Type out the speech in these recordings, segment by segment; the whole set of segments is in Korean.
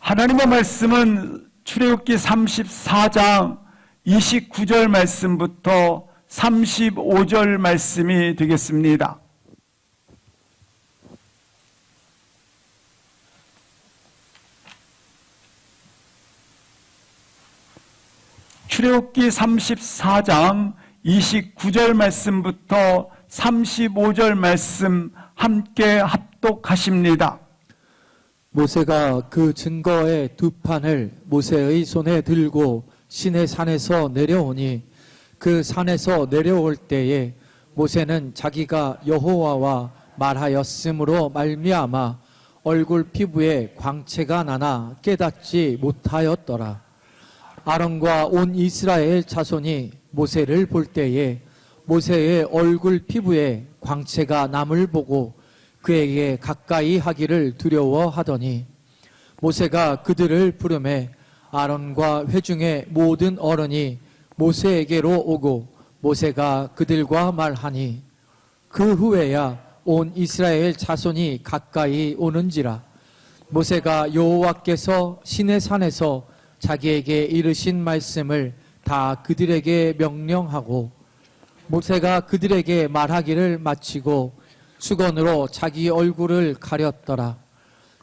하나님의 말씀은 출애굽기 34장 29절 말씀부터 35절 말씀이 되겠습니다. 출애굽기 34장 29절 말씀부터 35절 말씀 함께 합독하십니다. 모세가 그 증거의 두 판을 모세의 손에 들고 시내 산에서 내려오니 그 산에서 내려올 때에 모세는 자기가 여호와와 말하였으므로 말미암아 얼굴 피부에 광채가 나나 깨닫지 못하였더라. 아론과 온 이스라엘 자손이 모세를 볼 때에 모세의 얼굴 피부에 광채가 남을 보고 그에게 가까이 하기를 두려워하더니 모세가 그들을 부르매 아론과 회중의 모든 어른이 모세에게로 오고 모세가 그들과 말하니 그 후에야 온 이스라엘 자손이 가까이 오는지라. 모세가 여호와께서 시내산에서 자기에게 이르신 말씀을 다 그들에게 명령하고 모세가 그들에게 말하기를 마치고 수건으로 자기 얼굴을 가렸더라.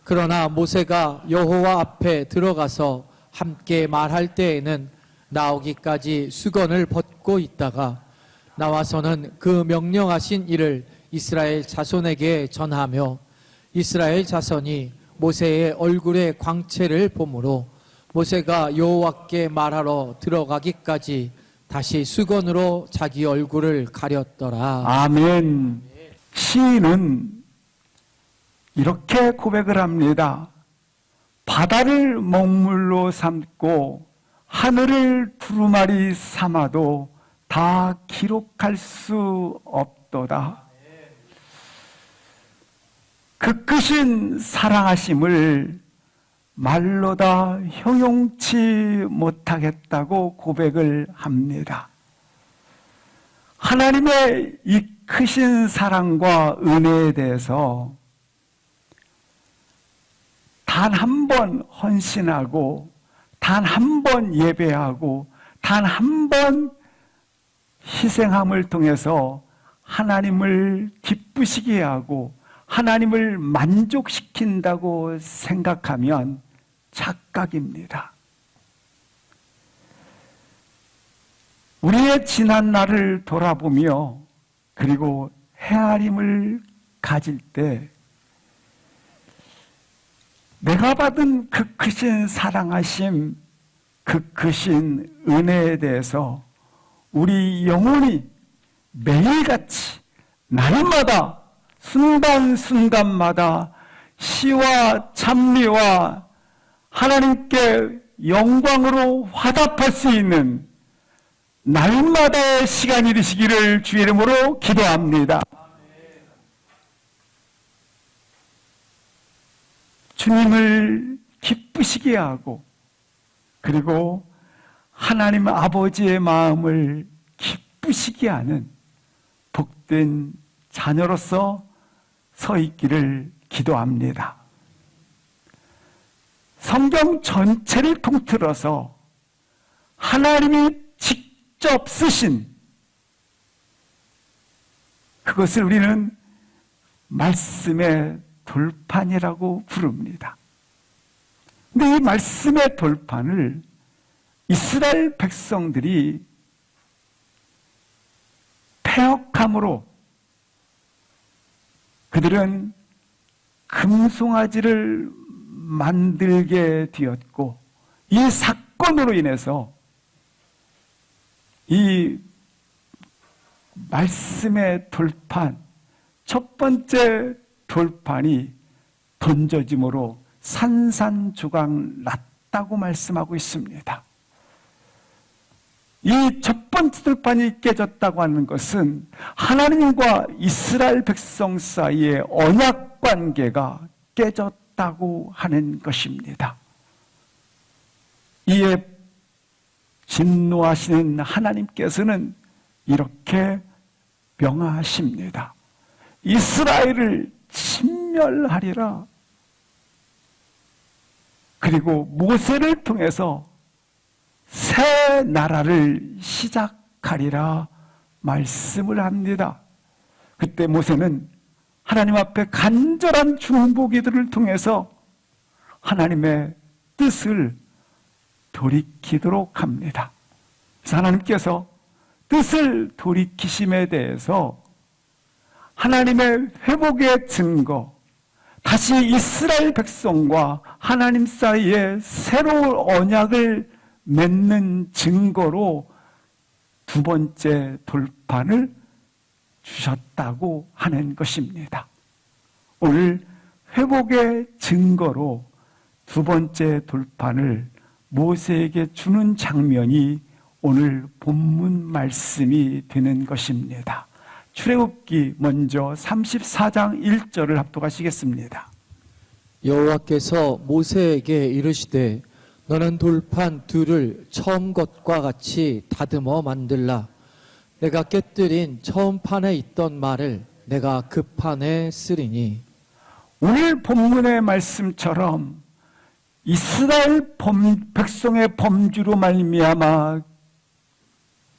그러나 모세가 여호와 앞에 들어가서 함께 말할 때에는 나오기까지 수건을 벗고 있다가 나와서는 그 명령하신 일을 이스라엘 자손에게 전하며 이스라엘 자손이 모세의 얼굴의 광채를 보므로 모세가 여호와께 말하러 들어가기까지 다시 수건으로 자기 얼굴을 가렸더라. 아멘. 시인은 이렇게 고백을 합니다. 바다를 먹물로 삼고 하늘을 두루마리 삼아도 다 기록할 수 없도다. 그 크신 사랑하심을 말로 다 형용치 못하겠다고 고백을 합니다. 하나님의 이 크신 사랑과 은혜에 대해서 단 한 번 헌신하고 단 한 번 예배하고 단 한 번 희생함을 통해서 하나님을 기쁘시게 하고 하나님을 만족시킨다고 생각하면 착각입니다. 우리의 지난 날을 돌아보며 그리고 헤아림을 가질 때 내가 받은 그 크신 사랑하심, 그 크신 은혜에 대해서 우리 영혼이 매일같이 날마다 순간순간마다 시와 찬미와 하나님께 영광으로 화답할 수 있는 날마다의 시간이 되시기를 주의 이름으로 기도합니다. 주님을 기쁘시게 하고 그리고 하나님 아버지의 마음을 기쁘시게 하는 복된 자녀로서 서 있기를 기도합니다. 성경 전체를 통틀어서 하나님이 직접 쓰신 그것을 우리는 말씀의 돌판이라고 부릅니다. 근데 이 말씀의 돌판을 이스라엘 백성들이 패역함으로 그들은 금송아지를 만들게 되었고 이 사건으로 인해서 이 말씀의 돌판, 첫 번째 돌판이 던져짐으로 산산조각 났다고 말씀하고 있습니다. 이 첫 번째 돌판이 깨졌다고 하는 것은 하나님과 이스라엘 백성 사이의 언약 관계가 깨졌다고 하는 것입니다. 이에 진노하시는 하나님께서는 이렇게 명하십니다. 이스라엘을 진멸하리라. 그리고 모세를 통해서 새 나라를 시작하리라 말씀을 합니다. 그때 모세는 하나님 앞에 간절한 중보기도를 통해서 하나님의 뜻을 돌이키도록 합니다. 그래서 하나님께서 뜻을 돌이키심에 대해서 하나님의 회복의 증거, 다시 이스라엘 백성과 하나님 사이에 새로운 언약을 맺는 증거로 두 번째 돌판을 주셨다고 하는 것입니다. 오늘 회복의 증거로 두 번째 돌판을 모세에게 주는 장면이 오늘 본문 말씀이 되는 것입니다. 출애굽기 먼저 34장 1절을 합독하시겠습니다. 여호와께서 모세에게 이르시되 너는 돌판 둘을 처음 것과 같이 다듬어 만들라. 내가 깨뜨린 처음 판에 있던 말을 내가 그 판에 쓰리니. 오늘 본문의 말씀처럼 이스라엘 백성의 범죄로 말미암아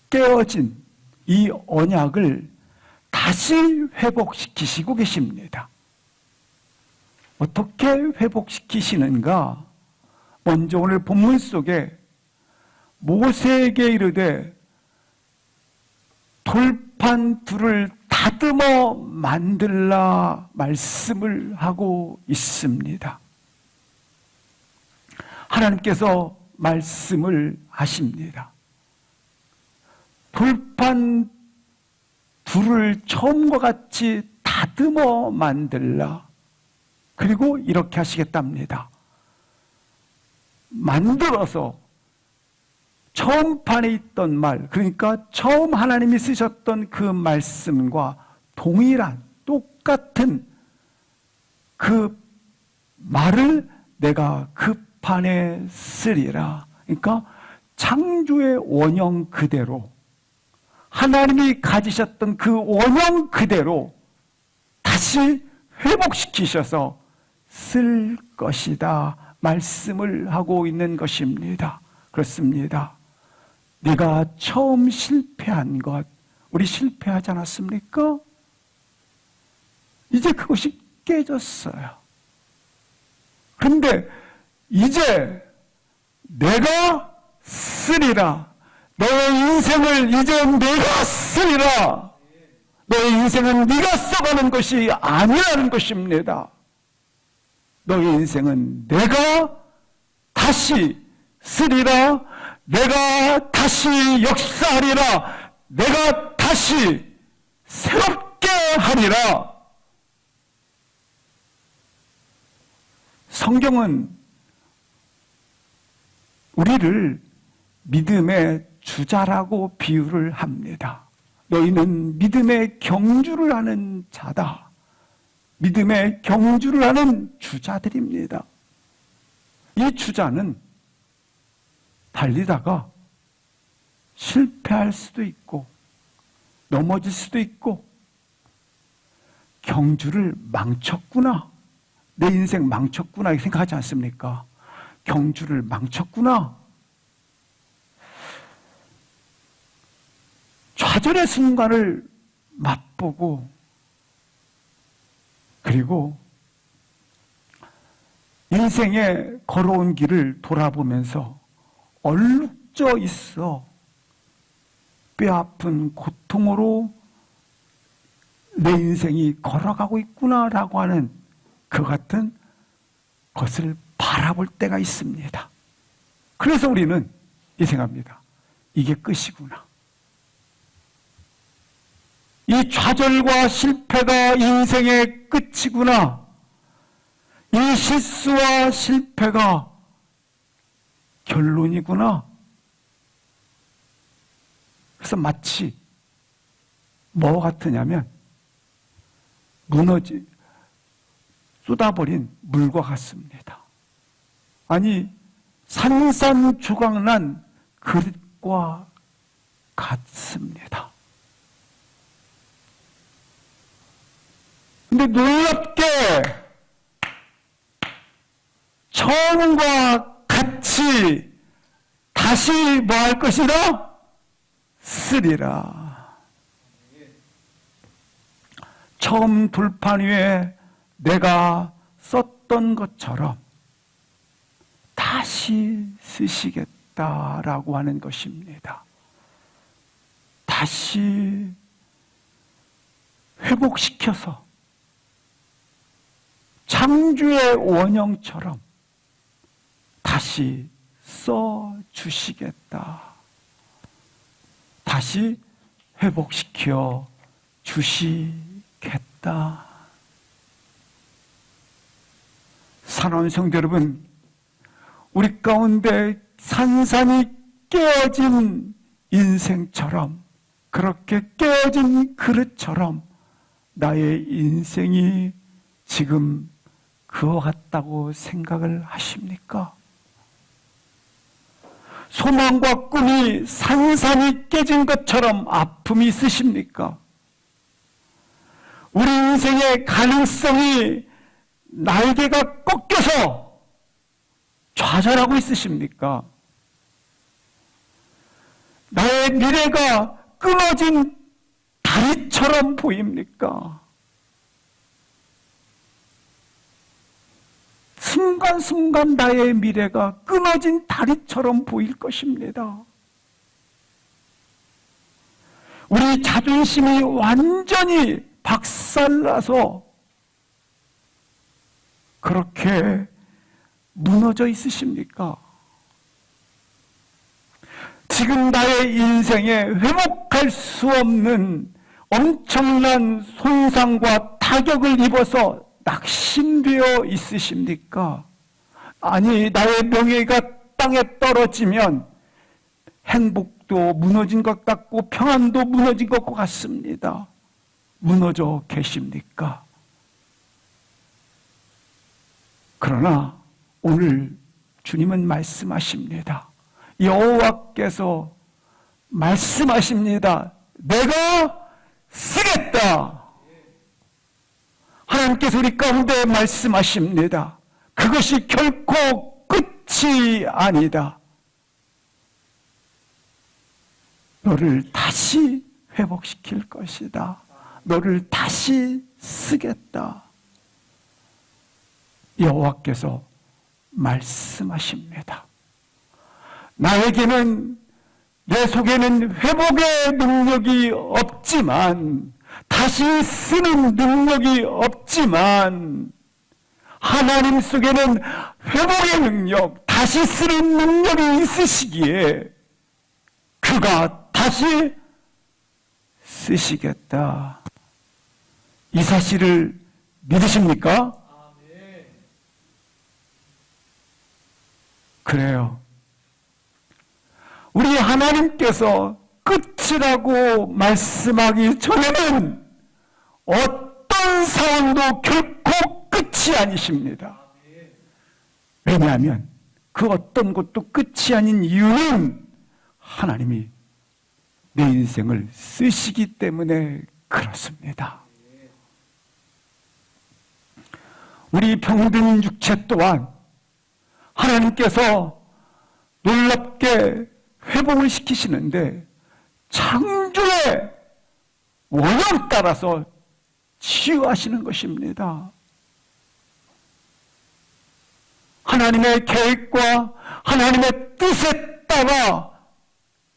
깨어진 이 언약을 다시 회복시키시고 계십니다. 어떻게 회복시키시는가? 먼저 오늘 본문 속에 모세에게 이르되 돌판 둘을 다듬어 만들라 말씀을 하고 있습니다. 하나님께서 말씀을 하십니다. 돌판 둘을 처음과 같이 다듬어 만들라. 그리고 이렇게 하시겠답니다. 만들어서 처음 판에 있던 말, 그러니까 처음 하나님이 쓰셨던 그 말씀과 동일한 똑같은 그 말을 내가 그 판에 쓰리라. 그러니까 창조의 원형 그대로 하나님이 가지셨던 그 원형 그대로 다시 회복시키셔서 쓸 것이다 말씀을 하고 있는 것입니다. 그렇습니다. 네가 처음 실패한 것, 우리 실패하지 않았습니까? 이제 그것이 깨졌어요. 그런데 이제 내가 쓰리라. 너의 인생을 이제 내가 쓰리라. 너의 인생은 네가 써가는 것이 아니라는 것입니다. 너의 인생은 내가 다시 쓰리라. 내가 다시 역사하리라. 내가 다시 새롭게 하리라. 성경은 우리를 믿음의 주자라고 비유를 합니다. 너희는 믿음의 경주를 하는 자다. 믿음의 경주를 하는 주자들입니다. 이 주자는 달리다가 실패할 수도 있고 넘어질 수도 있고 경주를 망쳤구나. 내 인생 망쳤구나 이렇게 생각하지 않습니까? 경주를 망쳤구나. 좌절의 순간을 맛보고 그리고 인생의 걸어온 길을 돌아보면서 얼룩져 있어 뼈아픈 고통으로 내 인생이 걸어가고 있구나라고 하는 그 같은 것을 바라볼 때가 있습니다. 그래서 우리는 이 생각합니다. 이게 끝이구나. 이 좌절과 실패가 인생의 끝이구나. 이 실수와 실패가 결론이구나. 그래서 마치 뭐와 같으냐면 쏟아버린 물과 같습니다. 아니 산산조각난 그릇과 같습니다. 근데 놀랍게 처음과 같이 다시 뭐 할 것이라? 쓰리라. 처음 돌판 위에 내가 썼던 것처럼 다시 쓰시겠다라고 하는 것입니다. 다시 회복시켜서 창조의 원형처럼 다시 써주시겠다. 다시 회복시켜 주시겠다. 사랑하는 성도 여러분, 우리 가운데 산산이 깨어진 인생처럼, 그렇게 깨어진 그릇처럼 나의 인생이 지금 그와 같다고 생각을 하십니까? 소망과 꿈이 산산이 깨진 것처럼 아픔이 있으십니까? 우리 인생의 가능성이 날개가 꺾여서 좌절하고 있으십니까? 나의 미래가 끊어진 다리처럼 보입니까? 순간순간 나의 미래가 끊어진 다리처럼 보일 것입니다. 우리 자존심이 완전히 박살나서 그렇게 무너져 있으십니까? 지금 나의 인생에 회복할 수 없는 엄청난 손상과 타격을 입어서 낙심되어 있으십니까? 아니, 나의 명예가 땅에 떨어지면 행복도 무너진 것 같고 평안도 무너진 것 같습니다. 무너져 계십니까? 그러나 오늘 주님은 말씀하십니다. 여호와께서 말씀하십니다. 내가 쓰겠다. 하나님께서 우리 가운데 말씀하십니다. 그것이 결코 끝이 아니다. 너를 다시 회복시킬 것이다. 너를 다시 쓰겠다. 여호와께서 말씀하십니다. 나에게는, 내 속에는 회복의 능력이 없지만, 다시 쓰는 능력이 없지만, 하나님 속에는 회복의 능력, 다시 쓰는 능력이 있으시기에 그가 다시 쓰시겠다. 이 사실을 믿으십니까? 그래요. 우리 하나님께서 끝이라고 말씀하기 전에는 어떤 상황도 결코 끝이 아니십니다. 왜냐하면 그 어떤 것도 끝이 아닌 이유는 하나님이 내 인생을 쓰시기 때문에 그렇습니다. 우리 병든 육체 또한 하나님께서 놀랍게 회복을 시키시는데 창조의 원형 따라서 치유하시는 것입니다. 하나님의 계획과 하나님의 뜻에 따라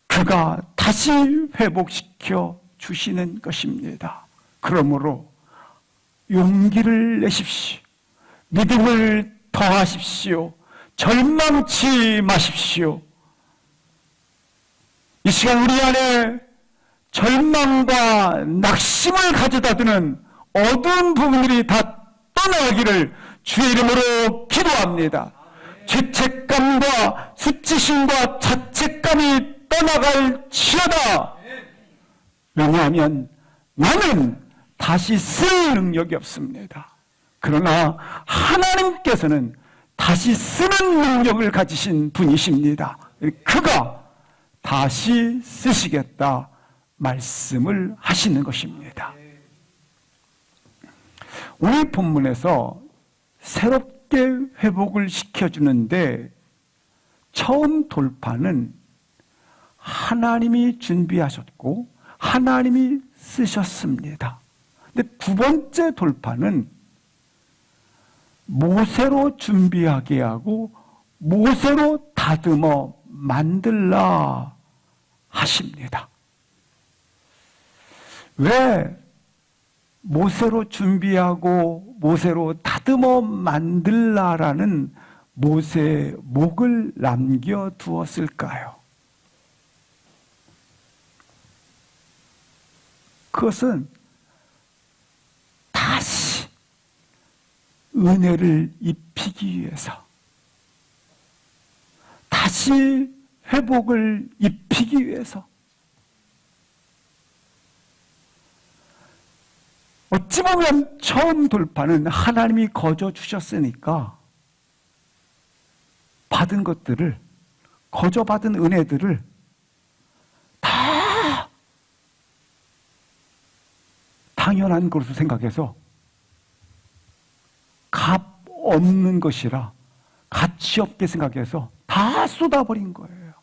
그가 다시 회복시켜 주시는 것입니다. 그러므로 용기를 내십시오. 믿음을 더하십시오. 절망치 마십시오. 이 시간 우리 안에 절망과 낙심을 가져다 두는 어두운 부분들이 다 떠나가기를 주의 이름으로 기도합니다. 죄책감과 수치심과 자책감이 떠나갈지어다. 왜냐하면 나는 다시 쓸 능력이 없습니다. 그러나 하나님께서는 다시 쓰는 능력을 가지신 분이십니다. 그가 다시 쓰시겠다 말씀을 하시는 것입니다. 오늘 본문에서 놀랍게 회복을 시켜주는데 처음 돌파는 하나님이 준비하셨고 하나님이 쓰셨습니다. 근데 두 번째 돌파는 모세로 준비하게 하고 모세로 다듬어 만들라 하십니다. 왜 모세로 준비하고 모세로 다듬어 만들라라는 모세의 목을 남겨두었을까요? 그것은 다시 은혜를 입히기 위해서, 다시 회복을 입히기 위해서, 어찌 보면 처음 돌파는 하나님이 거저 주셨으니까 받은 것들을, 거저 받은 은혜들을 다 당연한 것으로 생각해서 값 없는 것이라 가치 없게 생각해서 다 쏟아버린 거예요.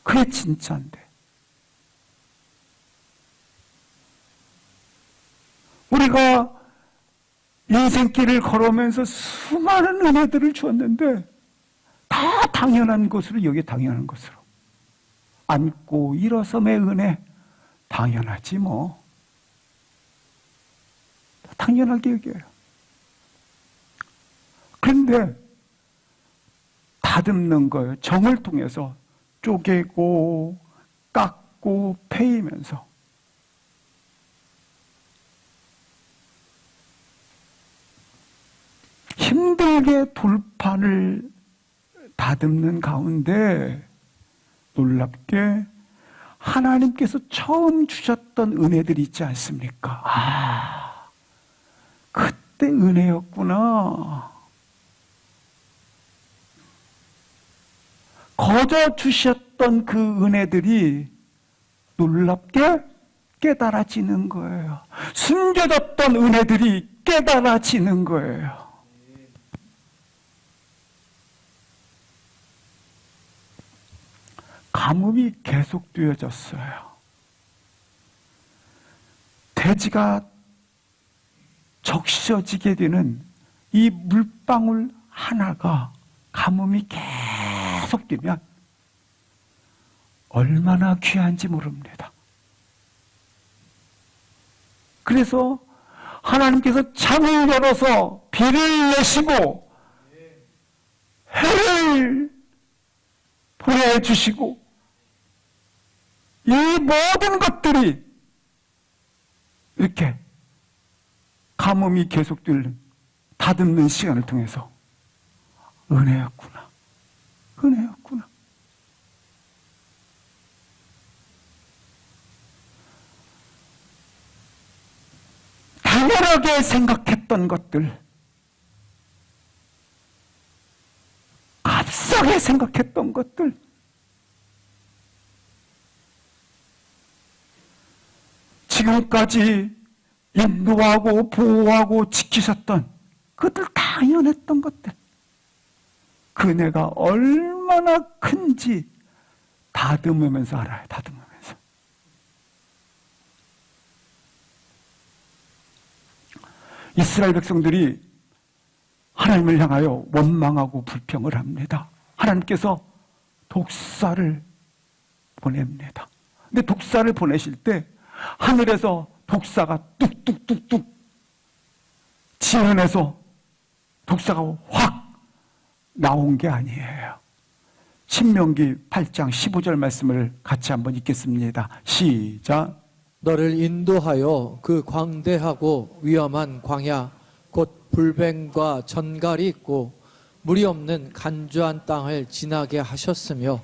그게 진짜인데. 우리가 인생길을 걸어오면서 수많은 은혜들을 주었는데 다 당연한 것으로 여기에 당연한 것으로 앉고 일어섬의 은혜 당연하지 뭐. 당연하게 여겨요. 그런데 다듬는 거예요. 정을 통해서 쪼개고 깎고 패이면서 힘들게 돌판을 다듬는 가운데 놀랍게 하나님께서 처음 주셨던 은혜들이 있지 않습니까? 그때 은혜였구나. 거저 주셨던 그 은혜들이 놀랍게 깨달아지는 거예요. 숨겨졌던 은혜들이 깨달아지는 거예요. 가뭄이 계속되어졌어요. 대지가 적셔지게 되는 이 물방울 하나가 가뭄이 계속되면 얼마나 귀한지 모릅니다. 그래서 하나님께서 창을 열어서 비를 내시고 해를 보내주시고 이 모든 것들이 이렇게 가뭄이 계속되는 다듬는 시간을 통해서 은혜였구나. 은혜였구나. 당연하게 생각했던 것들, 값싸게 생각했던 것들, 지금까지 인도하고 보호하고 지키셨던 그것들 당연했던 것들, 그 은혜가 얼마나 큰지 다듬으면서 알아요. 다듬으면서. 이스라엘 백성들이 하나님을 향하여 원망하고 불평을 합니다. 하나님께서 독사를 보냅니다. 근데 독사를 보내실 때 하늘에서 독사가 뚝뚝뚝뚝, 지면에서 독사가 확 나온 게 아니에요. 신명기 8장 15절 말씀을 같이 한번 읽겠습니다. 시작. 너를 인도하여 그 광대하고 위험한 광야 곧 불뱀과 전갈이 있고 물이 없는 간주한 땅을 지나게 하셨으며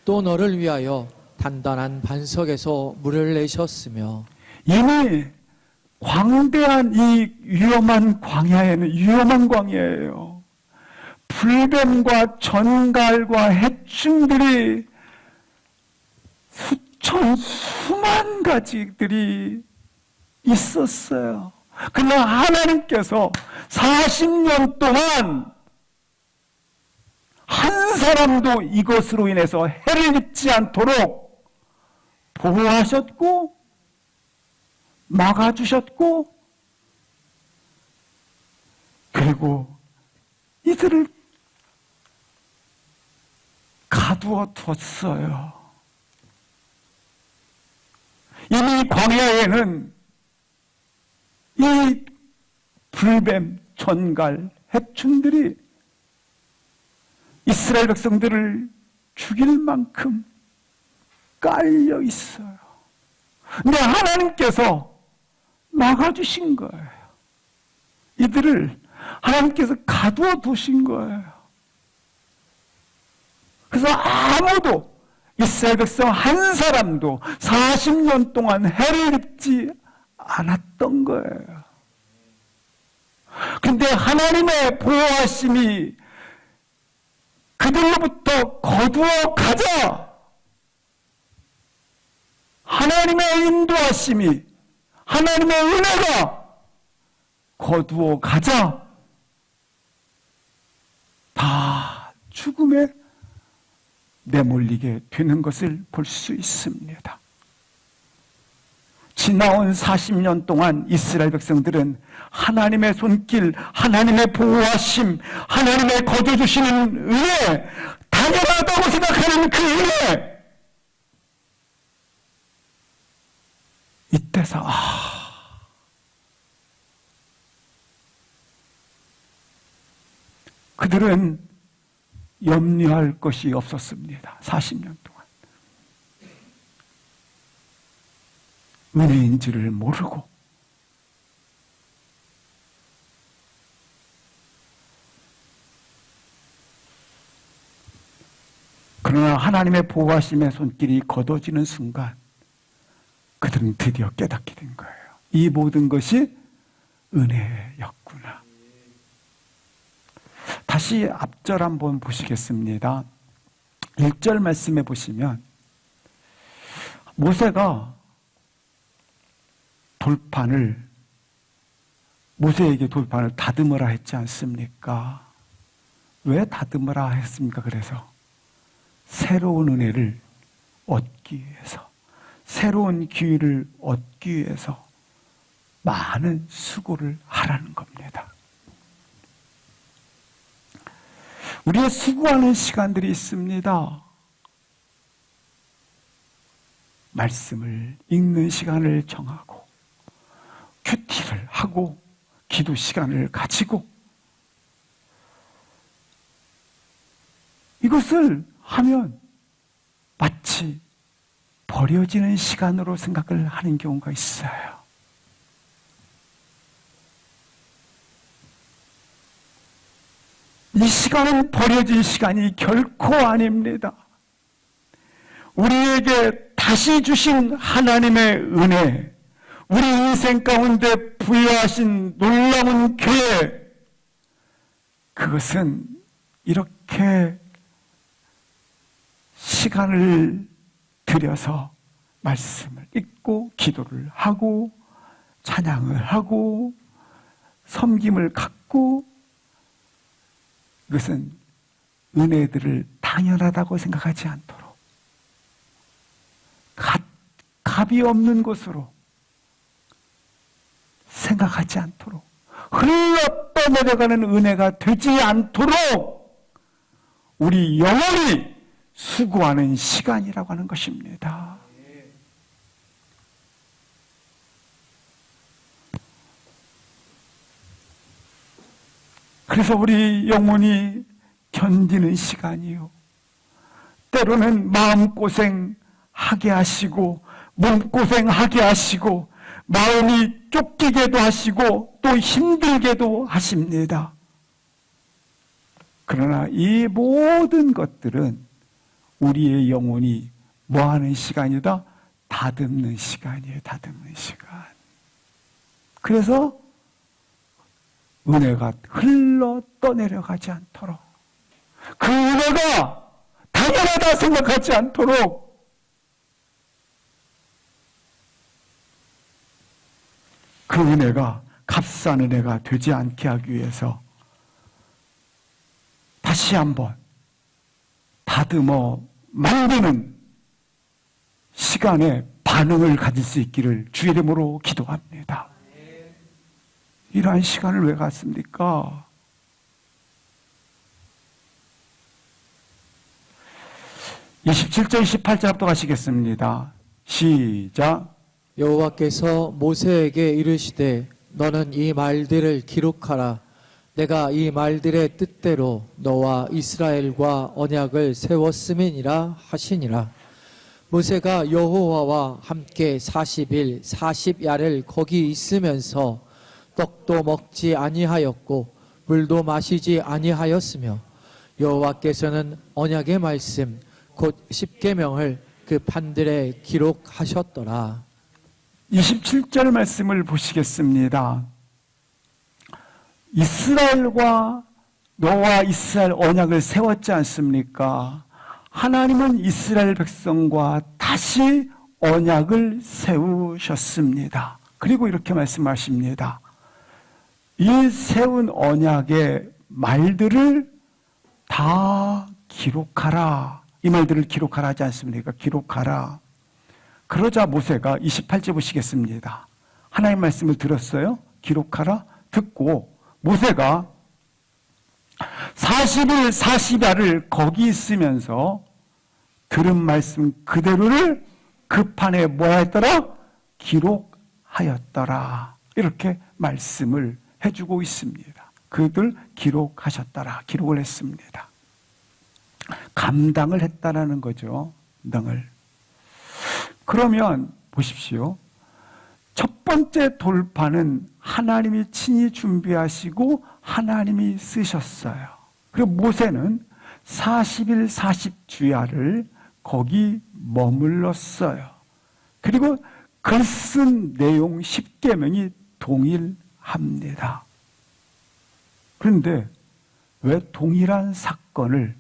또 너를 위하여 단단한 반석에서 물을 내셨으며. 이미 광대한 이 위험한 광야에는 위험한 광야예요. 불뱀과 전갈과 해충들이 수천 수만 가지들이 있었어요. 그러나 하나님께서 40년 동안 한 사람도 이것으로 인해서 해를 입지 않도록 보호하셨고 막아주셨고 그리고 이들을 가두어 뒀어요. 이미 광야에는 이 불뱀, 전갈, 해충들이 이스라엘 백성들을 죽일 만큼 깔려 있어요. 근데 하나님께서 막아주신 거예요. 이들을 하나님께서 가두어 두신 거예요. 그래서 아무도 이스라엘 백성 한 사람도 40년 동안 해를 입지 않았던 거예요. 근데 하나님의 보호하심이 그들로부터 거두어 가자. 하나님의 인도하심이, 하나님의 은혜가 거두어 가자. 다 죽음에 내몰리게 되는 것을 볼 수 있습니다. 지나온 40년 동안 이스라엘 백성들은 하나님의 손길, 하나님의 보호하심, 하나님의 거둬주시는 은혜, 당연하다고 생각하는 그 은혜, 이때서 그들은 염려할 것이 없었습니다. 40년 동안. 은혜인지를 모르고 그러나 하나님의 보호하심의 손길이 걷어지는 순간 그들은 드디어 깨닫게 된 거예요. 이 모든 것이 은혜였구나. 다시 앞절 한번 보시겠습니다. 1절 말씀해 보시면 모세가 모세에게 돌판을 다듬으라 했지 않습니까? 왜 다듬으라 했습니까? 그래서 새로운 은혜를 얻기 위해서, 새로운 기회를 얻기 위해서 많은 수고를 하라는 겁니다. 우리의 수고하는 시간들이 있습니다. 말씀을 읽는 시간을 정하고 큐티를 하고 기도 시간을 가지고 이것을 하면 마치 버려지는 시간으로 생각을 하는 경우가 있어요. 이 시간은 버려진 시간이 결코 아닙니다. 우리에게 다시 주신 하나님의 은혜, 우리 인생 가운데 부여하신 놀라운 교회, 그것은 이렇게 시간을 들여서 말씀을 읽고 기도를 하고 찬양을 하고 섬김을 갖고 이것은 은혜들을 당연하다고 생각하지 않도록 값이 없는 것으로 생각하지 않도록 흘러 떠내려가는 은혜가 되지 않도록 우리 영원히 수고하는 시간이라고 하는 것입니다. 그래서 우리 영혼이 견디는 시간이요. 때로는 마음고생하게 하시고 몸고생하게 하시고 마음이 쫓기게도 하시고 또 힘들게도 하십니다. 그러나 이 모든 것들은 우리의 영혼이 뭐하는 시간이다? 다듬는 시간이에요. 다듬는 시간. 그래서 은혜가 흘러 떠내려가지 않도록, 그 은혜가 당연하다 생각하지 않도록 그 은혜가 합사하는 애가 되지 않게 하기 위해서 다시 한번 다듬어 만드는 시간에 반응을 가질 수 있기를 주의 이름으로 기도합니다. 이러한 시간을 왜 갖습니까? (27절) (28절부터) 가시겠습니다. 시작. 여호와께서 모세에게 이르시되 너는 이 말들을 기록하라. 내가 이 말들의 뜻대로 너와 이스라엘과 언약을 세웠음이니라 하시니라. 모세가 여호와와 함께 40일 40야를 거기 있으면서 떡도 먹지 아니하였고 물도 마시지 아니하였으며 여호와께서는 언약의 말씀 곧 십계명을 그 판들에 기록하셨더라. 27절 말씀을 보시겠습니다. 이스라엘과 너와 이스라엘 언약을 세웠지 않습니까? 하나님은 이스라엘 백성과 다시 언약을 세우셨습니다. 그리고 이렇게 말씀하십니다. 이 세운 언약의 말들을 다 기록하라. 이 말들을 기록하라 하지 않습니까? 기록하라. 그러자 모세가 28절 보시겠습니다. 하나님 말씀을 들었어요. 기록하라. 듣고 모세가 40일 40야를 거기 있으면서 들은 말씀 그대로를 그 판에 뭐라 했더라? 기록하였더라. 이렇게 말씀을 해주고 있습니다. 그들 기록하셨더라. 기록을 했습니다. 감당을 했다라는 거죠. 능을. 그러면 보십시오. 첫 번째 돌파는 하나님이 친히 준비하시고 하나님이 쓰셨어요. 그리고 모세는 40일 40주야를 거기 머물렀어요. 그리고 글 쓴 내용 10계명이 동일합니다. 그런데 왜 동일한 사건을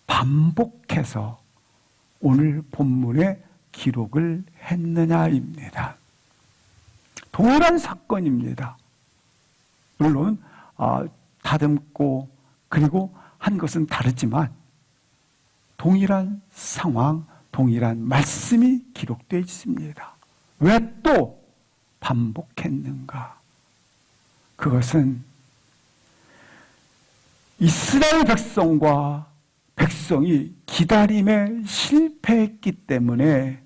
반복해서 오늘 본문에 기록을 했느냐입니다. 동일한 사건입니다. 물론 다듬고 그리고 한 것은 다르지만 동일한 상황, 동일한 말씀이 기록되어 있습니다. 왜 또 반복했는가? 그것은 이스라엘 백성이 기다림에 실패했기 때문에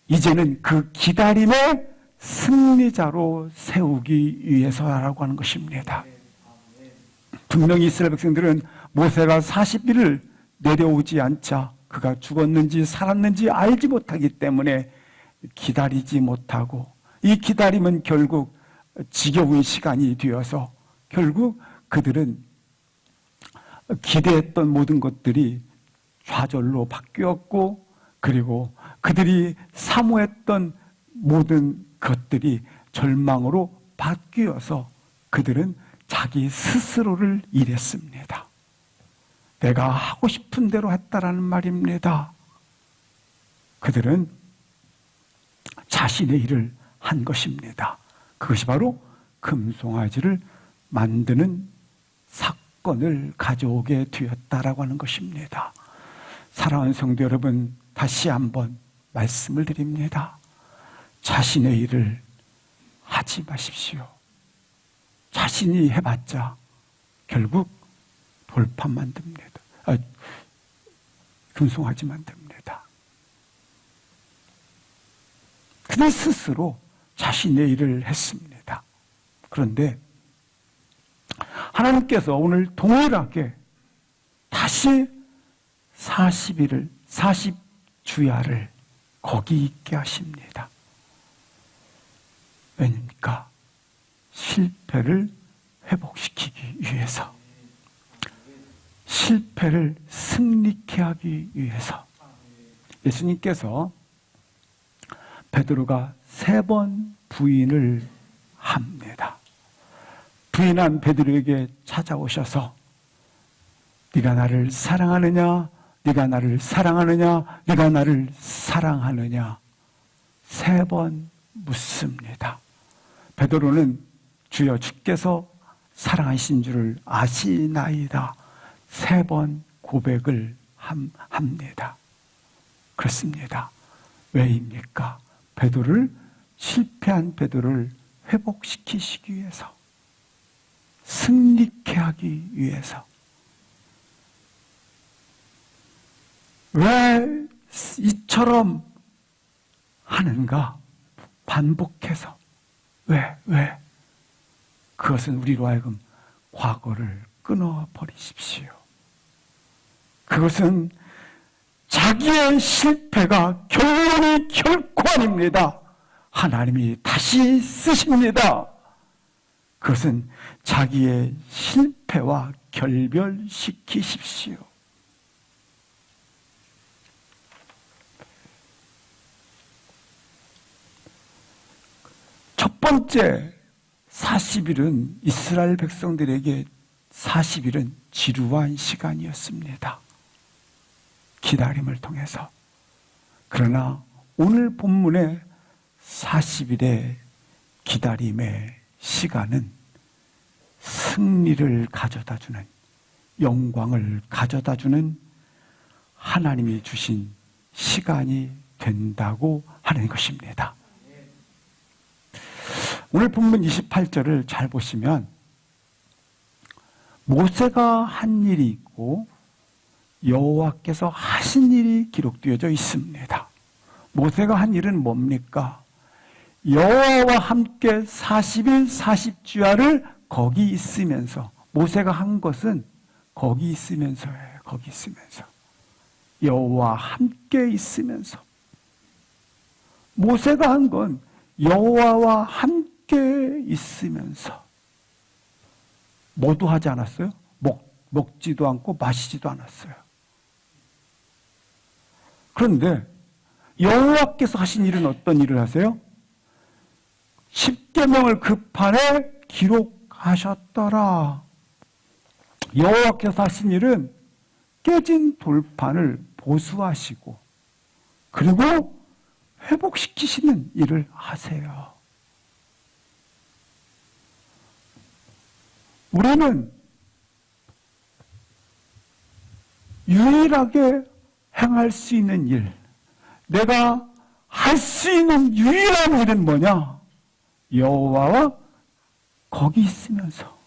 이제는 그 기다림의 승리자로 세우기 위해서라고 하는 것입니다. 분명히 이스라엘 백성들은 모세가 40일을 내려오지 않자 그가 죽었는지 살았는지 알지 못하기 때문에 기다리지 못하고 이 기다림은 결국 지겨운 시간이 되어서 결국 그들은 기대했던 모든 것들이 좌절로 바뀌었고 그리고 그들이 사모했던 모든 것들이 절망으로 바뀌어서 그들은 자기 스스로를 잃었습니다. 내가 하고 싶은 대로 했다라는 말입니다. 그들은 자신의 일을 한 것입니다. 그것이 바로 금송아지를 만드는 사건을 가져오게 되었다라고 하는 것입니다. 사랑하는 성도 여러분, 다시 한번 말씀을 드립니다. 자신의 일을 하지 마십시오. 자신이 해봤자 결국 돌판 만듭니다. 금송아지 만듭니다. 그들 스스로 자신의 일을 했습니다. 그런데 하나님께서 오늘 동일하게 다시 40일을 40주야를 거기 있게 하십니다. 왜입니까? 실패를 회복시키기 위해서, 실패를 승리케 하기 위해서. 예수님께서 베드로가 3번 부인을 합니다. 부인한 베드로에게 찾아오셔서 네가 나를 사랑하느냐? 네가 나를 사랑하느냐? 네가 나를 사랑하느냐? 3번 묻습니다. 베드로는 주여 주께서 사랑하신 줄을 아시나이다 3번 고백을 합니다. 그렇습니다. 왜입니까? 실패한 베드로를 회복시키시기 위해서, 승리케 하기 위해서. 왜 이처럼 하는가? 반복해서. 왜? 그것은 우리로 하여금 과거를 끊어버리십시오. 그것은 자기의 실패가 결론이 결코 아닙니다. 하나님이 다시 쓰십니다. 그것은 자기의 실패와 결별시키십시오. 첫 번째 40일은 이스라엘 백성들에게 40일은 지루한 시간이었습니다. 기다림을 통해서. 그러나 오늘 본문의 40일의 기다림의 시간은 승리를 가져다주는, 영광을 가져다주는 하나님이 주신 시간이 된다고 하는 것입니다. 오늘 본문 28절을 잘 보시면 모세가 한 일이 있고 여호와께서 하신 일이 기록되어져 있습니다. 모세가 한 일은 뭡니까? 여호와와 함께 40일 40주야를 거기 있으면서, 모세가 한 것은 거기 있으면서예요. 거기 있으면서. 여호와와 함께 있으면서. 모세가 한 건 여호와와 함께 있으면서. 뭐도 하지 않았어요? 먹지도 않고 마시지도 않았어요. 그런데 여호와께서 하신 일은 어떤 일을 하세요? 십계명을 그 판에 기록하셨더라. 여호와께서 하신 일은 깨진 돌판을 보수하시고 그리고 회복시키시는 일을 하세요. 우리는 유일하게 행할 수 있는 일, 내가 할 수 있는 유일한 일은 뭐냐? 여호와와 거기 있으면서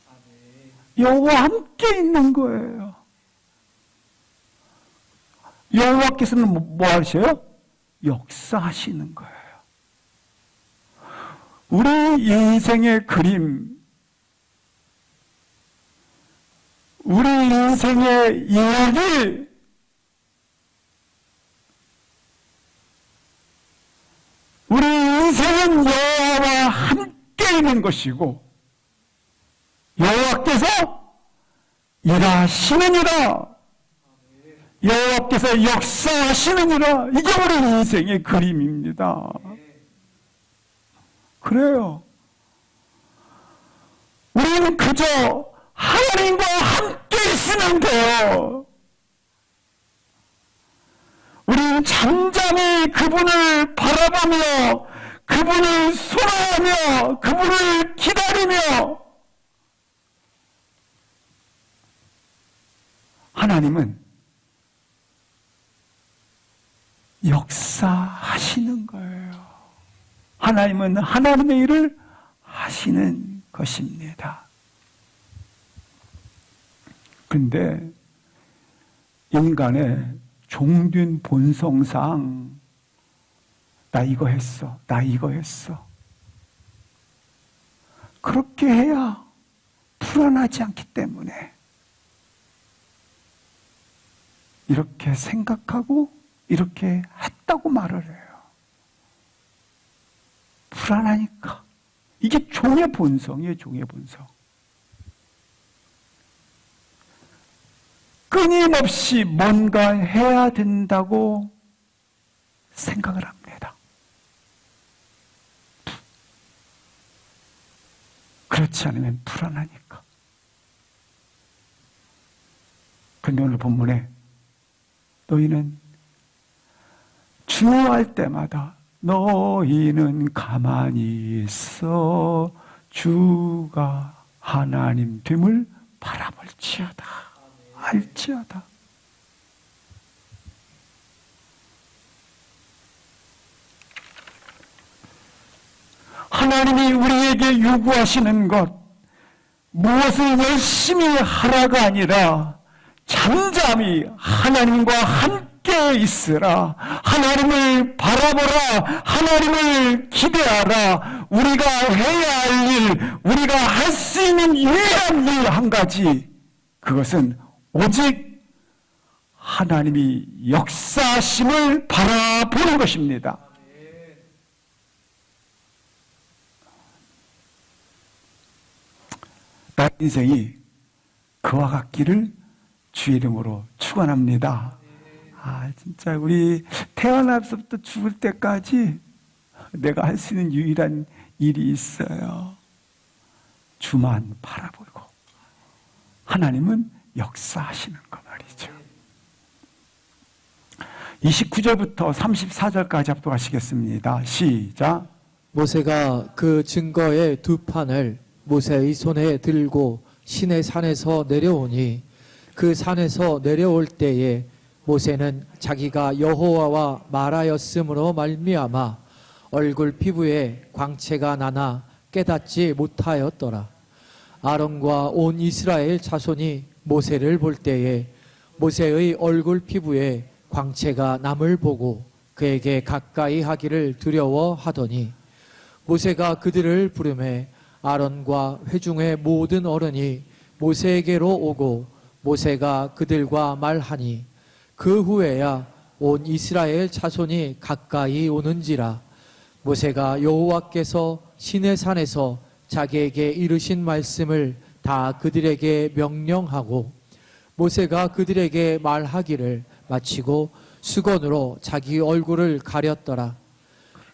여호와와 함께 있는 거예요. 여호와께서는 뭐 하셔요? 역사하시는 거예요. 우리 인생의 그림, 우리 인생의 일이 우리 인생은 여호와와 함께 있는 것이고 여호와께서 일하시느니라, 여호와께서 역사하시느니라. 이게 우리 인생의 그림입니다. 그래요. 우리는 그저 하나님과 함께 있으면 돼요. 우리는 잠잠히 그분을 바라보며 그분을 소망하며 그분을 기다리며, 하나님은 역사하시는 거예요. 하나님은 하나님의 일을 하시는 것입니다. 근데 인간의 종된 본성상 나 이거 했어, 나 이거 했어. 그렇게 해야 불안하지 않기 때문에 이렇게 생각하고 이렇게 했다고 말을 해요. 불안하니까. 이게 종의 본성이에요, 종의 본성. 끊임없이 뭔가 해야 된다고 생각을 합니다. 그렇지 않으면 불안하니까. 그런데 오늘 본문에 너희는 주할 때마다 너희는 가만히 있어 주가 하나님 됨을 바라볼지어다. 알지어다. 하나님이 우리에게 요구하시는 것, 무엇을 열심히 하라가 아니라 잠잠히 하나님과 함께 있으라. 하나님을 바라보라. 하나님을 기대하라. 우리가 해야 할 일, 우리가 할 수 있는 유일한 일 한 가지, 그것은 오직 하나님이 역사하심을 바라보는 것입니다. 나의 인생이 그와 같기를 주의 이름으로 축원합니다. 진짜 우리 태어나서부터 죽을 때까지 내가 할 수 있는 유일한 일이 있어요. 주만 바라보고 하나님은 역사하시는 거 말이죠. 29절부터 34절까지 합독하시겠습니다. 시작. 모세가 그 증거의 두 판을 모세의 손에 들고 시내 산에서 내려오니 그 산에서 내려올 때에 모세는 자기가 여호와와 말하였으므로 말미암아 얼굴 피부에 광채가 나나 깨닫지 못하였더라. 아론과 온 이스라엘 자손이 모세를 볼 때에 모세의 얼굴 피부에 광채가 남을 보고 그에게 가까이 하기를 두려워하더니 모세가 그들을 부르매 아론과 회중의 모든 어른이 모세에게로 오고 모세가 그들과 말하니 그 후에야 온 이스라엘 자손이 가까이 오는지라. 모세가 여호와께서 시내산에서 자기에게 이르신 말씀을 다 그들에게 명령하고 모세가 그들에게 말하기를 마치고 수건으로 자기 얼굴을 가렸더라.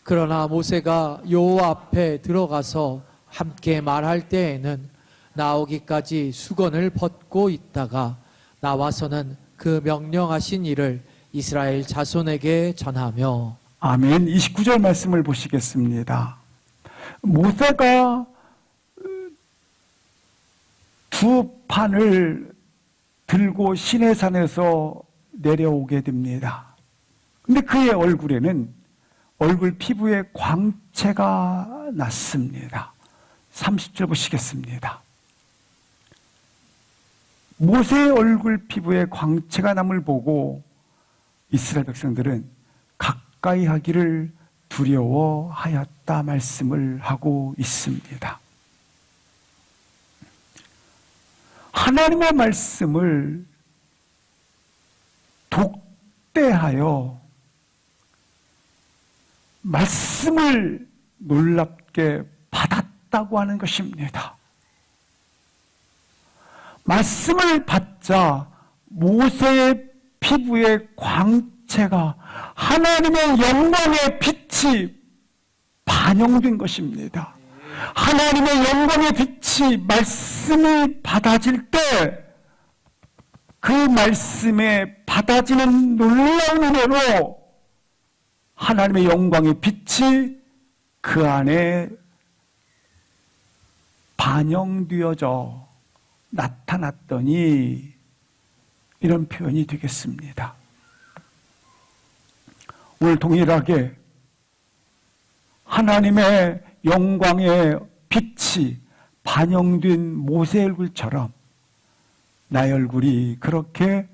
그러나 모세가 여호와 앞에 들어가서 함께 말할 때에는 나오기까지 수건을 벗고 있다가 나와서는 그 명령하신 일을 이스라엘 자손에게 전하며. 아멘. 29절 말씀을 보시겠습니다. 모세가 두 판을 들고 시내산에서 내려오게 됩니다. 근데 그의 얼굴에는 얼굴 피부에 광채가 났습니다. 30절 보시겠습니다. 모세의 얼굴 피부에 광채가 남을 보고 이스라엘 백성들은 가까이 하기를 두려워하였다 말씀을 하고 있습니다. 하나님의 말씀을 독대하여 말씀을 놀랍게 받았다고 하는 것입니다. 말씀을 받자 모세의 피부에 광채가 하나님의 영광의 빛이 반영된 것입니다. 하나님의 영광의 빛이 말씀이 받아질 때 그 말씀에 받아지는 놀라운 은혜로 하나님의 영광의 빛이 그 안에 반영되어져 나타났더니 이런 표현이 되겠습니다. 오늘 동일하게 하나님의 영광의 빛이 반영된 모세 얼굴처럼 나의 얼굴이 그렇게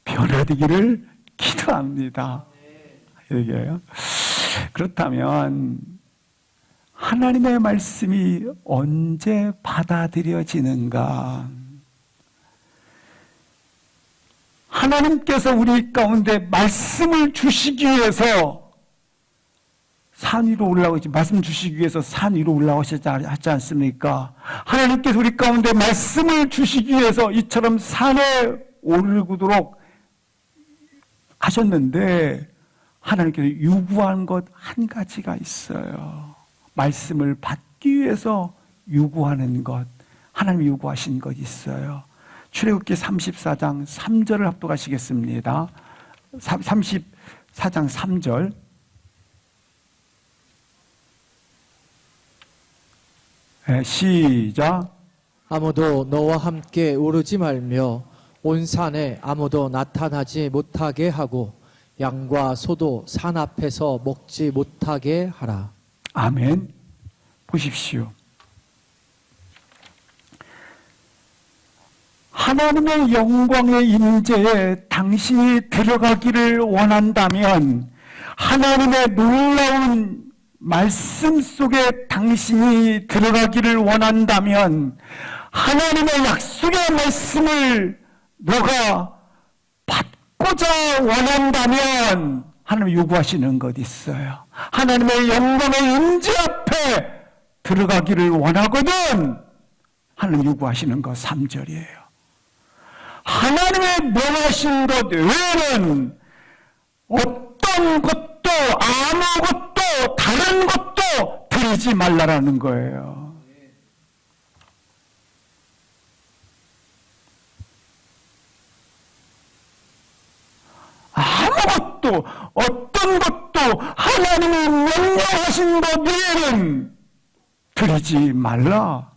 변화되기를 기도합니다. 얘기해요. 그렇다면 하나님의 말씀이 언제 받아들여지는가? 하나님께서 우리 가운데 말씀을 주시기 위해서 산 위로 올라오지, 말씀 주시기 위해서 산 위로 올라오시지 않습니까? 하나님께서 우리 가운데 말씀을 주시기 위해서 이처럼 산에 오르도록 하셨는데 하나님께서 요구한 것 한 가지가 있어요. 말씀을 받기 위해서 요구하는 것, 하나님이 요구하신 것 있어요. 출애굽기 34장 3절을 합독하시겠습니다. 34장 3절. 시작. 아무도 너와 함께 오르지 말며 온 산에 아무도 나타나지 못하게 하고 양과 소도 산 앞에서 먹지 못하게 하라. 아멘. 보십시오. 하나님의 영광의 임재에 당신이 들어가기를 원한다면, 하나님의 놀라운 말씀 속에 당신이 들어가기를 원한다면, 하나님의 약속의 말씀을 너가 받고자 원한다면 하나님 요구하시는 것 있어요. 하나님의 영광의 임재 앞에 들어가기를 원하거든 하나님 요구하시는 것 3절이에요. 하나님의 명하신 것 외에는 어떤 것도 아무것도 다른 것도 드리지 말라라는 거예요. 아무것도 어떤 것도 하나님이 명령하신 것 외에는 드리지 말라.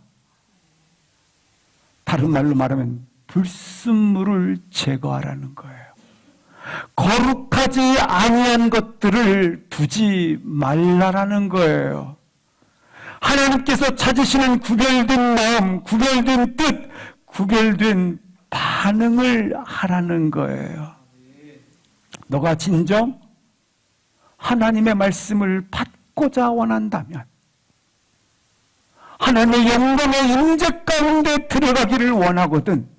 다른 말로 말하면 불순물을 제거하라는 거예요. 거룩하지 아니한 것들을 두지 말라라는 거예요. 하나님께서 찾으시는 구별된 마음, 구별된 뜻, 구별된 반응을 하라는 거예요. 너가 진정 하나님의 말씀을 받고자 원한다면, 하나님의 영광의 임재 가운데 들어가기를 원하거든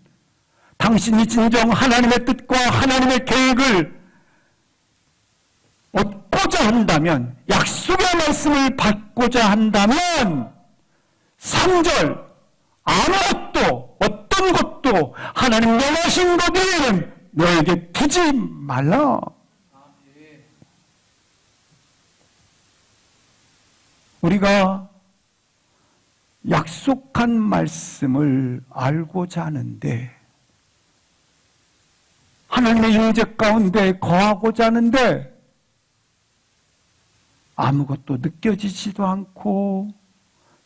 당신이 진정 하나님의 뜻과 하나님의 계획을 얻고자 한다면, 약속의 말씀을 받고자 한다면 3절 아무것도 어떤 것도 하나님 명하신 것 외에는 너에게 두지 말라. 우리가 약속한 말씀을 알고자 하는데, 하나님의 임재 가운데 거하고자 하는데 아무것도 느껴지지도 않고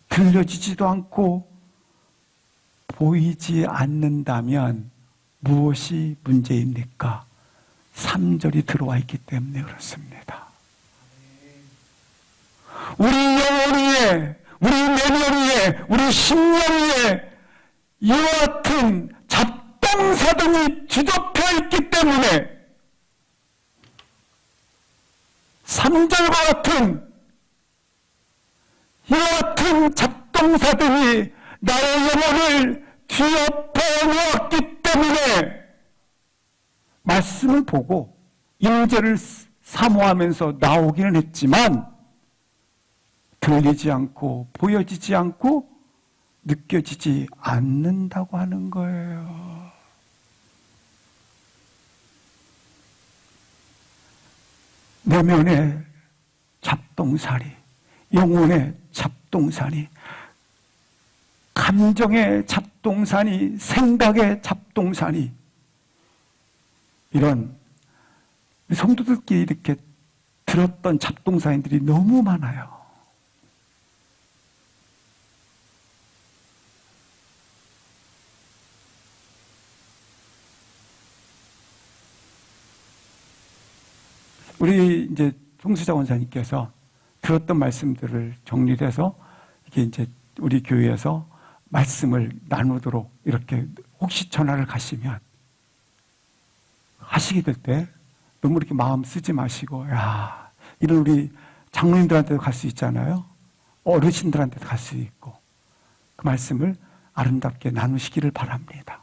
들려지지도 않고 보이지 않는다면 무엇이 문제입니까? 3절이 들어와 있기 때문에 그렇습니다. 우리 영혼 위에, 우리 내면 위에, 우리 심령 위에 이와 같은 잡동사등이 뒤덮여 있기 때문에 3절과 같은 이와 같은 잡동사등이 나의 영혼을 뒤엎어 놓았기 때문에 말씀을 보고 임재를 사모하면서 나오기는 했지만 들리지 않고 보여지지 않고 느껴지지 않는다고 하는 거예요. 내면의 잡동사니, 영혼의 잡동사니, 감정의 잡동사니, 생각의 잡동사니, 이런 성도들끼리 이렇게 들었던 잡동사니들이 너무 많아요. 우리 이제 송수자 원사님께서 들었던 말씀들을 정리해서 이게 이제 우리 교회에서 말씀을 나누도록 이렇게 혹시 전화를 가시면 하시게 될 때 너무 이렇게 마음 쓰지 마시고, 야, 이런 우리 장로님들한테도 갈 수 있잖아요. 어르신들한테도 갈 수 있고, 그 말씀을 아름답게 나누시기를 바랍니다.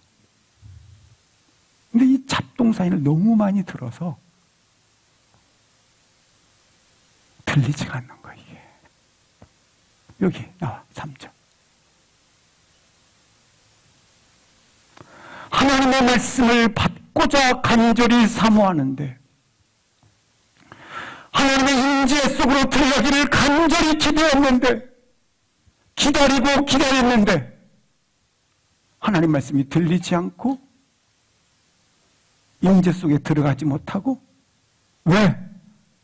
근데 이 잡동사니를 너무 많이 들어서 들리지가 않는 거예요, 이게. 여기 나와, 3절. 하나님의 말씀을 받고자 간절히 사모하는데, 하나님의 임재 속으로 들어가기를 간절히 기대했는데, 기다리고 기다렸는데, 하나님 말씀이 들리지 않고, 임재 속에 들어가지 못하고, 왜?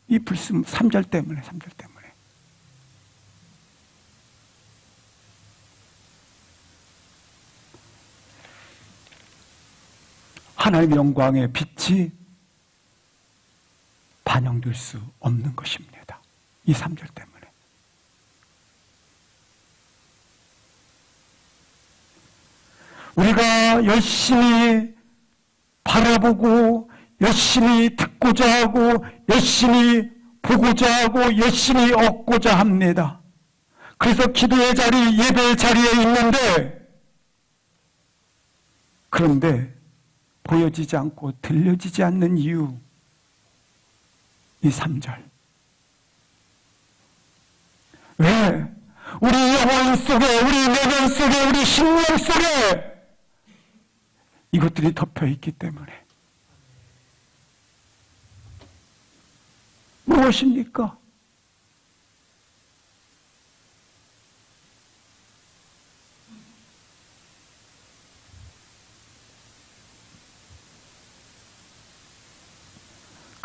이 불순 3절 때문에, 3절 때문에. 하나님의 영광의 빛이 반영될 수 없는 것입니다. 이 3절 때문에. 우리가 열심히 바라보고 열심히 듣고자 하고 열심히 보고자 하고 열심히 얻고자 합니다. 그래서 기도의 자리, 예배의 자리에 있는데 그런데 보여지지 않고 들려지지 않는 이유, 이 3절. 왜? 우리 영혼 속에, 우리 내면 속에, 우리 심령 속에 이것들이 덮여 있기 때문에. 무엇입니까?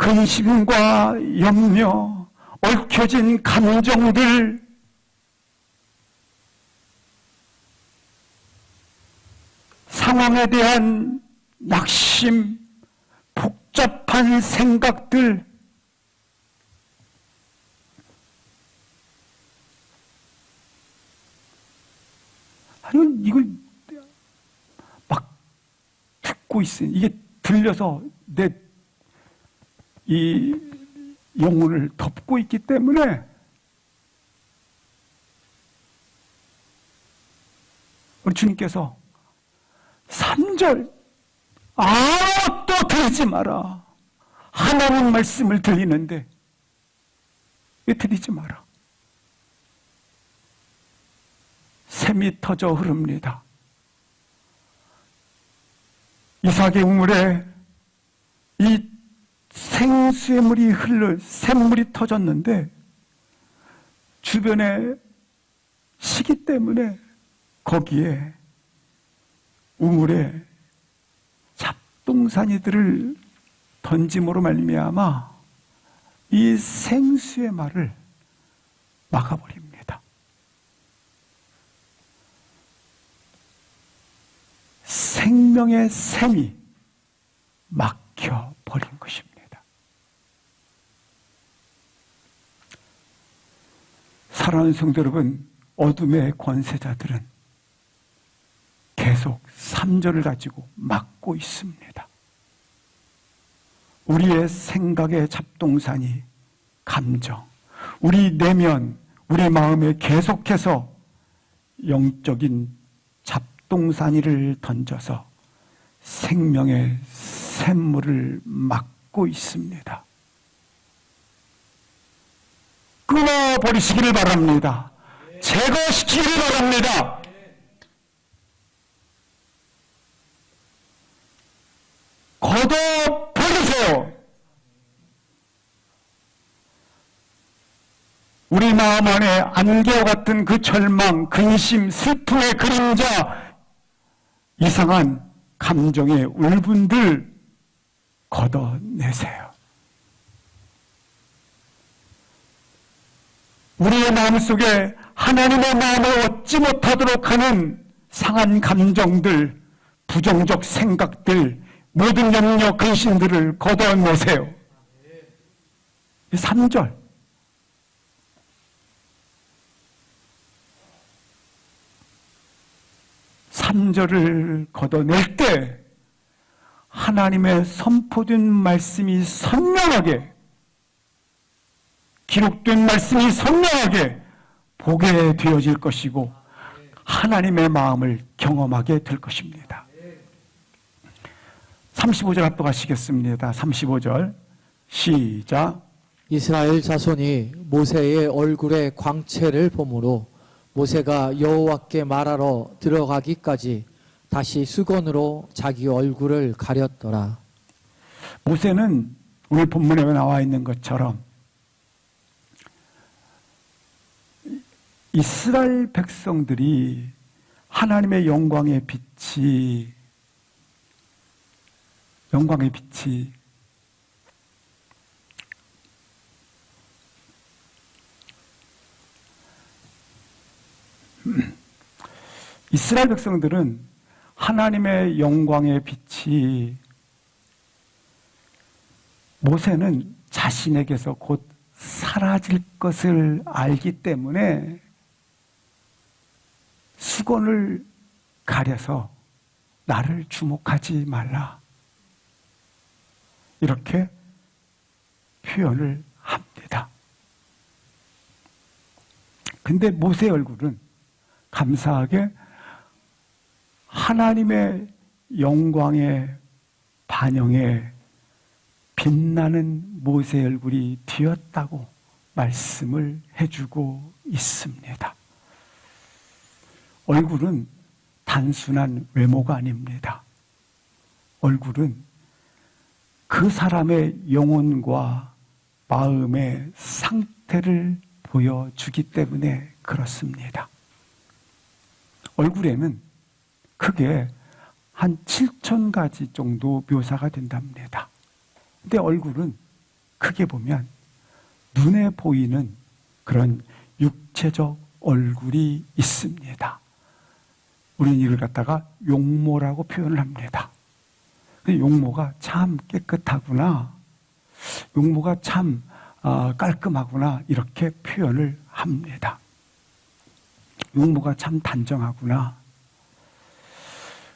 근심과 염려, 얽혀진 감정들, 상황에 대한 낙심, 복잡한 생각들, 아니, 이걸 막 듣고 있으니, 이게 들려서 내 이 영혼을 덮고 있기 때문에 우리 주님께서 3절 아무것도 들리지 마라. 하나님 말씀을 들리는데 왜 들리지 마라. 샘이 터져 흐릅니다. 이삭의 우물에 이 생수의 물이 샘물이 터졌는데 주변에 시기 때문에 거기에 우물에 잡동사니들을 던짐으로 말미암아 이 생수의 말을 막아버립니다. 생명의 샘이 막혀버린 것입니다. 사랑하는 성도 여러분, 어둠의 권세자들은 계속 3절을 가지고 막고 있습니다. 우리의 생각의 잡동사니, 감정, 우리 내면, 우리 마음에 계속해서 영적인 잡동사니를 던져서 생명의 샘물을 막고 있습니다. 끊어버리시기를 바랍니다. 제거시키기를 바랍니다. 걷어버리세요. 우리 마음 안에 안개와 같은 그 절망, 근심, 슬픔의 그림자, 이상한 감정의 울분들 걷어내세요. 우리의 마음속에 하나님의 마음을 얻지 못하도록 하는 상한 감정들, 부정적 생각들, 모든 염려, 근심들을 걷어내세요. 3절. (3절을) 걷어낼 때 하나님의 선포된 말씀이 선명하게, 기록된 말씀이 선명하게 보게 되어질 것이고 하나님의 마음을 경험하게 될 것입니다. 35절 합독하시겠습니다. 35절 시작. 이스라엘 자손이 모세의 얼굴의 광채를 보므로 모세가 여호와께 말하러 들어가기까지 다시 수건으로 자기 얼굴을 가렸더라. 모세는 오늘 본문에 나와 있는 것처럼 이스라엘 백성들이 하나님의 영광의 빛이 이스라엘 백성들은 하나님의 영광의 빛이 모세는 자신에게서 곧 사라질 것을 알기 때문에 수건을 가려서 나를 주목하지 말라, 이렇게 표현을 합니다. 근데 모세의 얼굴은 감사하게 하나님의 영광의 반영에 빛나는 모세의 얼굴이 되었다고 말씀을 해주고 있습니다. 얼굴은 단순한 외모가 아닙니다. 얼굴은 그 사람의 영혼과 마음의 상태를 보여주기 때문에 그렇습니다. 얼굴에는 크게 한 7,000가지 정도 묘사가 된답니다. 근데 얼굴은 크게 보면 눈에 보이는 그런 육체적 얼굴이 있습니다. 우리는 이걸 갖다가 용모라고 표현을 합니다. 용모가 참 깨끗하구나, 용모가 참 깔끔하구나, 이렇게 표현을 합니다. 용모가 참 단정하구나.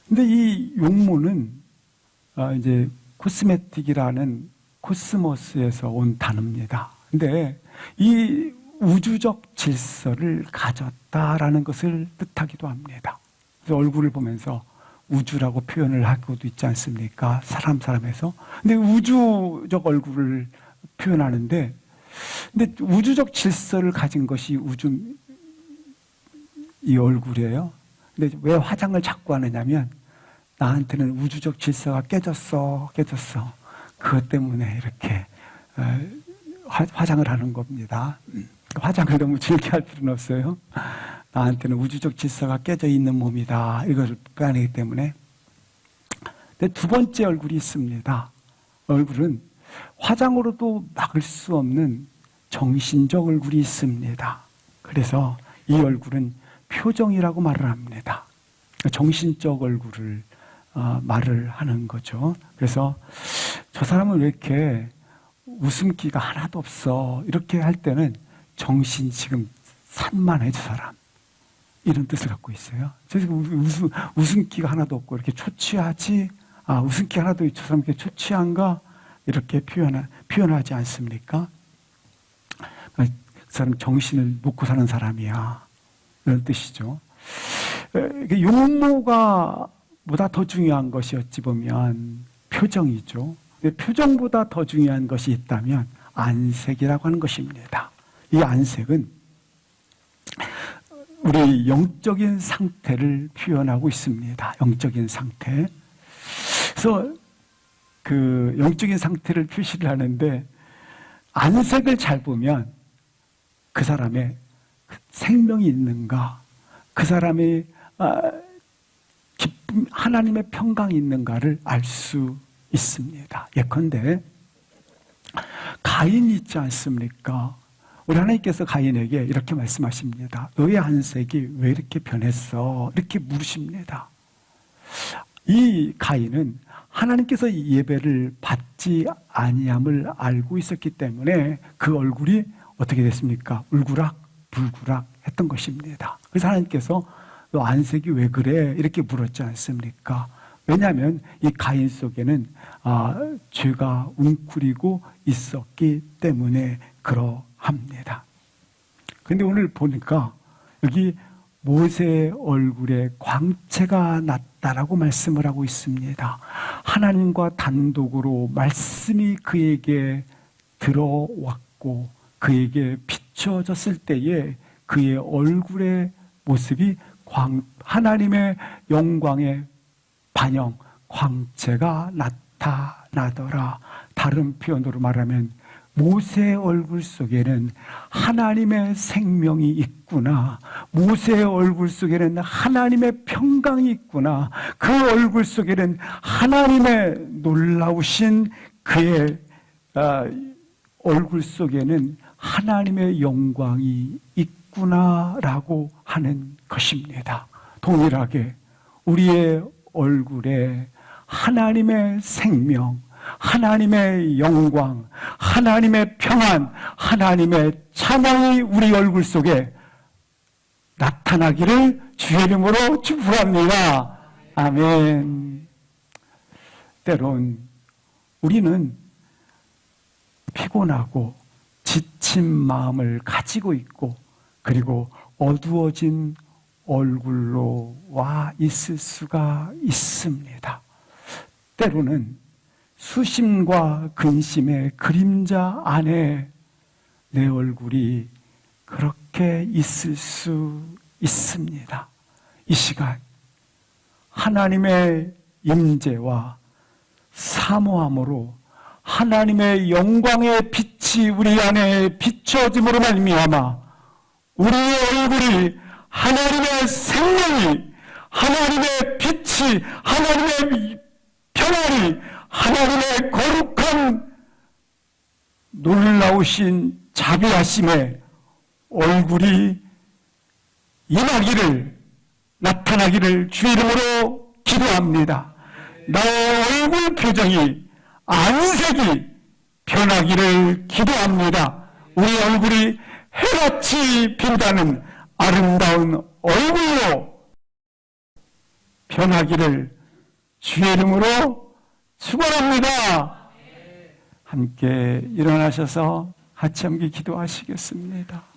근데 이 용모는 이제 코스메틱이라는 코스모스에서 온 단어입니다. 근데 이 우주적 질서를 가졌다라는 것을 뜻하기도 합니다. 그래서 얼굴을 보면서 우주라고 표현을 하고도 있지 않습니까? 사람에서. 근데 우주적 얼굴을 표현하는데, 근데 우주적 질서를 가진 것이 이 얼굴이에요. 근데 왜 화장을 자꾸 하느냐면, 나한테는 우주적 질서가 깨졌어. 그것 때문에 이렇게 화장을 하는 겁니다. 화장을 너무 즐겨 할 필요는 없어요. 나한테는 우주적 질서가 깨져 있는 몸이다, 이걸 표현하기 때문에. 근데 두 번째 얼굴이 있습니다. 얼굴은 화장으로도 막을 수 없는 정신적 얼굴이 있습니다. 그래서 이 얼굴은 표정이라고 말을 합니다. 정신적 얼굴을 말을 하는 거죠. 그래서 저 사람은 왜 이렇게 웃음기가 하나도 없어, 이렇게 할 때는 정신 지금 산만해, 저 사람, 이런 뜻을 갖고 있어요. 저 지금 웃음기가 하나도 없고 이렇게 초췌하지, 웃음기 하나도, 저 사람 이렇게 초췌한가, 이렇게 표현하지 않습니까? 그 사람 정신을 놓고 사는 사람이야, 이런 뜻이죠. 용모가 보다 더 중요한 것이 어찌 보면 표정이죠. 표정보다 더 중요한 것이 있다면 안색이라고 하는 것입니다. 이 안색은 우리의 영적인 상태를 표현하고 있습니다. 영적인 상태. 그래서 그 영적인 상태를 표시를 하는데, 안색을 잘 보면 그 사람의 생명이 있는가, 그 사람의 기쁨, 하나님의 평강이 있는가를 알 수 있습니다. 예컨대 가인이 있지 않습니까? 우리 하나님께서 가인에게 이렇게 말씀하십니다. 너의 안색이 왜 이렇게 변했어? 이렇게 물으십니다. 이 가인은 하나님께서 예배를 받지 아니함을 알고 있었기 때문에 그 얼굴이 어떻게 됐습니까? 울그락 불그락 했던 것입니다. 그래서 하나님께서 너 안색이 왜 그래? 이렇게 물었지 않습니까? 왜냐하면 이 가인 속에는 죄가 웅크리고 있었기 때문에 그러합니다. 그런데 오늘 보니까 여기 모세의 얼굴에 광채가 났다라고 말씀을 하고 있습니다. 하나님과 단독으로 말씀이 그에게 들어왔고 그에게 비춰졌을 때에 그의 얼굴의 모습이 하나님의 영광의 반영, 광채가 나타나더라. 다른 표현으로 말하면 모세의 얼굴 속에는 하나님의 생명이 있구나. 모세의 얼굴 속에는 하나님의 평강이 있구나. 그 얼굴 속에는 하나님의 놀라우신 그의 얼굴 속에는 하나님의 영광이 있구나라고 하는 것입니다. 동일하게 우리의 얼굴에 하나님의 생명, 하나님의 영광, 하나님의 평안, 하나님의 찬양이 우리 얼굴 속에 나타나기를 주의 이름으로 축복합니다. 아멘. 때론 우리는 피곤하고 지친 마음을 가지고 있고 그리고 어두워진 얼굴로 와 있을 수가 있습니다. 때로는 수심과 근심의 그림자 안에 내 얼굴이 그렇게 있을 수 있습니다. 이 시간 하나님의 임재와 사모함으로 하나님의 영광의 빛이 우리 안에 비춰짐으로 말미암아 우리의 얼굴이 하나님의 생명이, 하나님의 빛이, 하나님의 평안이, 하나님의 거룩한 놀라우신 자비하심의 얼굴이 임하기를, 나타나기를 주의 이름으로 기도합니다. 나의 얼굴 표정이, 안색이 변하기를 기도합니다. 우리 얼굴이 해같이 빛나는 아름다운 얼굴로 변하기를 주의 이름으로 축원합니다. 함께 일어나셔서 같이 함께 기도하시겠습니다.